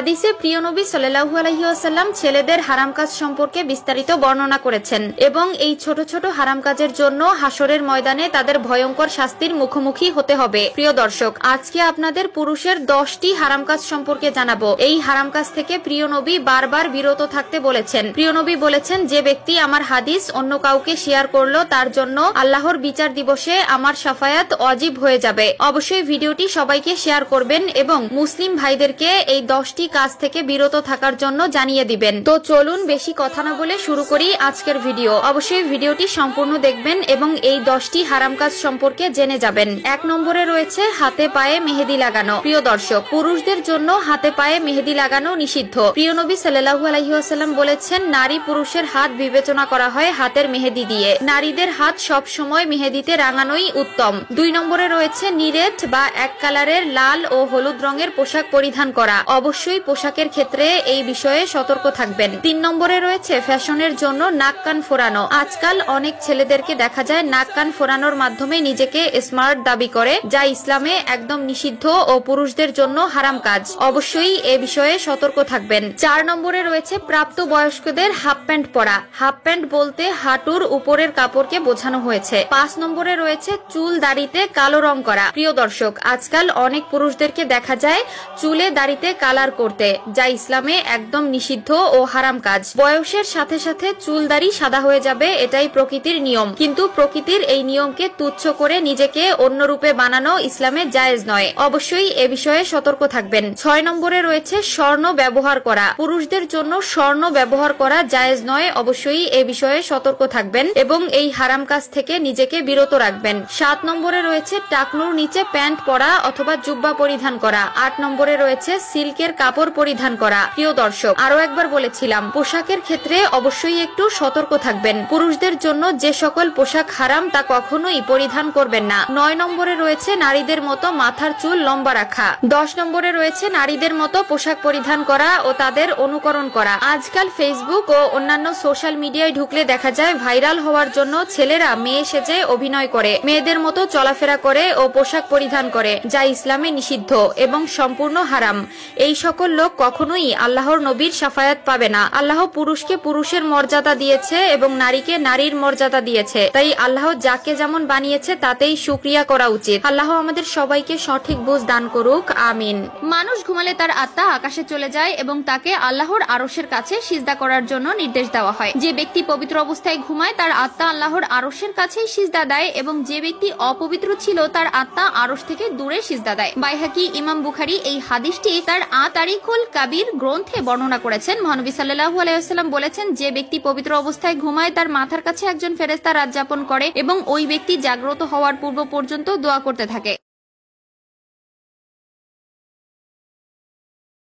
হাদিসে প্রিয় নবী সাল্লাল্লাহু আলাইহি ওয়াসাল্লাম ছেলেদের হারাম কাজ সম্পর্কে বিস্তারিত বর্ণনা করেছেন এবং এই ছোট ছোট হারাম কাজের জন্য হাসরের ময়দানে তাদের ভয়ঙ্কর শাস্তির মুখোমুখি হতে হবে। প্রিয় দর্শক, আজকে আপনাদের পুরুষের 10টি হারাম কাজ সম্পর্কে জানাবো। এই হারাম কাজ থেকে প্রিয় নবী বারবার বিরত থাকতে বলেছেন। প্রিয় নবী বলেছেন, যে ব্যক্তি আমার হাদিস অন্য কাউকে শেয়ার করলো তার জন্য আল্লাহর বিচার দিবসে আমার শাফায়াত ওয়াজিব হয়ে যাবে। অবশ্যই ভিডিওটি সবাইকে শেয়ার করবেন এবং মুসলিম ভাইদেরকে এই 10টি কাজ থেকে বিরত থাকার জন্য জানিয়ে দিবেন। তো চলুন বেশি কথা না বলে শুরু করি আজকের ভিডিও। অবশ্যই ভিডিওটি সম্পূর্ণ দেখবেন এবং এই 10টি হারাম কাজ সম্পর্কে জেনে যাবেন। 1 নম্বরে রয়েছে হাতে পায়ে মেহেদি লাগানো। প্রিয় দর্শক, পুরুষদের জন্য হাতে পায়ে মেহেদি লাগানো নিষিদ্ধ। প্রিয় নবী সাল্লাল্লাহু আলাইহি ওয়াসাল্লাম বলেছেন, নারী পুরুষের হাত বিবেচনা করা হয় হাতের মেহেদি দিয়ে। নারীদের হাত সব সময় মেহেদিতে রাঙানোই উত্তম। 2 নম্বরে রয়েছে নিরেট বা এক কালারের লাল ও হলুদ রঙের পোশাক পরিধান করা। অবশ্যই পোশাকের ক্ষেত্রে এই বিষয়ে সতর্ক থাকবেন। 3 নম্বরে রয়েছে ফ্যাশনের জন্য নাক কান ফোরানো। আজকাল অনেক ছেলেদেরকে দেখা যায় নাক কান ফোরানোর মাধ্যমে নিজেকে স্মার্ট দাবি করে, যা ইসলামে একদম নিষিদ্ধ ও পুরুষদের জন্য হারাম কাজ। অবশ্যই এ বিষয়ে সতর্ক থাকবেন। 4 নম্বরে রয়েছে প্রাপ্ত বয়স্কদের হাফ প্যান্ট পরা। হাফ প্যান্ট বলতে হাঁটুর উপরের কাপড়কে বোঝানো হয়েছে। 5 নম্বরে রয়েছে চুল দাড়িতে কালো রং করা। প্রিয় দর্শক, আজকাল অনেক পুরুষদেরকে দেখা যায় চুলে দাড়িতে কালার করতে, যা ইসলামে একদম নিষিদ্ধ ও হারাম কাজ। বয়সের সাথে সাথে চুল দাড়ি সাদা হয়ে যাবে, এটাই প্রকৃতির নিয়ম। কিন্তু প্রকৃতির এই নিয়মকে তুচ্ছ করে নিজেকে অন্য রূপে বানানো ইসলামে জায়েজ নয়। অবশ্যই এ বিষয়ে সতর্ক থাকবেন। 6 নম্বরে রয়েছে স্বর্ণ ব্যবহার করা। পুরুষদের জন্য স্বর্ণ ব্যবহার করা জায়েজ নয়। অবশ্যই এ বিষয়ে সতর্ক থাকবেন এবং এই হারাম কাজ থেকে নিজেকে বিরত রাখবেন। 7 নম্বরে রয়েছে টাকনুর নিচে প্যান্ট পরা অথবা জুব্বা পরিধান করা। 8 নম্বরে রয়েছে সিল্কের কাপড় পরিধান করা। প্রিয় দর্শক, আরো একবার বলেছিলাম, পোশাকের ক্ষেত্রে অবশ্যই একটু সতর্ক থাকবেন। পুরুষদের জন্য যে সকল পোশাক হারাম তা কখনোই পরিধান করবেন না। 9 নম্বরে রয়েছে নারীদের মতো মাথার চুল লম্বা রাখা। 10 নম্বরে রয়েছে নারীদের মতো পোশাক পরিধান করা ও তাদের অনুকরণ করা। আজকাল ফেসবুক ও অন্যান্য সোশ্যাল মিডিয়ায় ঢুকলে দেখা যায় ভাইরাল হওয়ার জন্য ছেলেরা মেয়ে সেজে অভিনয় করে, মেয়েদের মতো চলাফেরা করে ও পোশাক পরিধান করে, যা ইসলামে নিষিদ্ধ এবং সম্পূর্ণ হারাম। এই সকল লোক কখনোই আল্লাহর নবীর শাফায়াত পাবে না। আল্লাহ পুরুষকে পুরুষের মর্যাদা দিয়েছে এবং নারীকে নারীর মর্যাদা দিয়েছে। তাই আল্লাহ যাকে যেমন বানিয়েছে তাতেই শুকরিয়া করা উচিত। আল্লাহ আমাদের সবাইকে সঠিক বুঝ দান করুক, আমিন। মানুষ ঘুমালে তার আত্মা আকাশে চলে যায় এবং তাকে আল্লাহর আরশের কাছে সিজদা করার জন্য নির্দেশ দেওয়া হয়। যে ব্যক্তি পবিত্র অবস্থায় ঘুমায় তার আত্মা আল্লাহর আরশের কাছেই সিজদা দেয় এবং যে ব্যক্তি অপবিত্র ছিল তার আত্মা আরশ থেকে দূরে সিজদা দেয়। বাইহাকি ইমাম বুখারী এই হাদিসটি তার তারিখুল কাবির গ্রন্থে বর্ণনা করেছেন। মহানবী সাল্লাল্লাহু আলাইহি ওয়াসাল্লাম বলেছেন, যে ব্যক্তি পবিত্র অবস্থায় ঘুমায় তার মাথার কাছে একজন ফেরেশতা রাত যাপন করে এবং ওই ব্যক্তি জাগ্রত হওয়ার পূর্ব পর্যন্ত দোয়া করতে থাকে।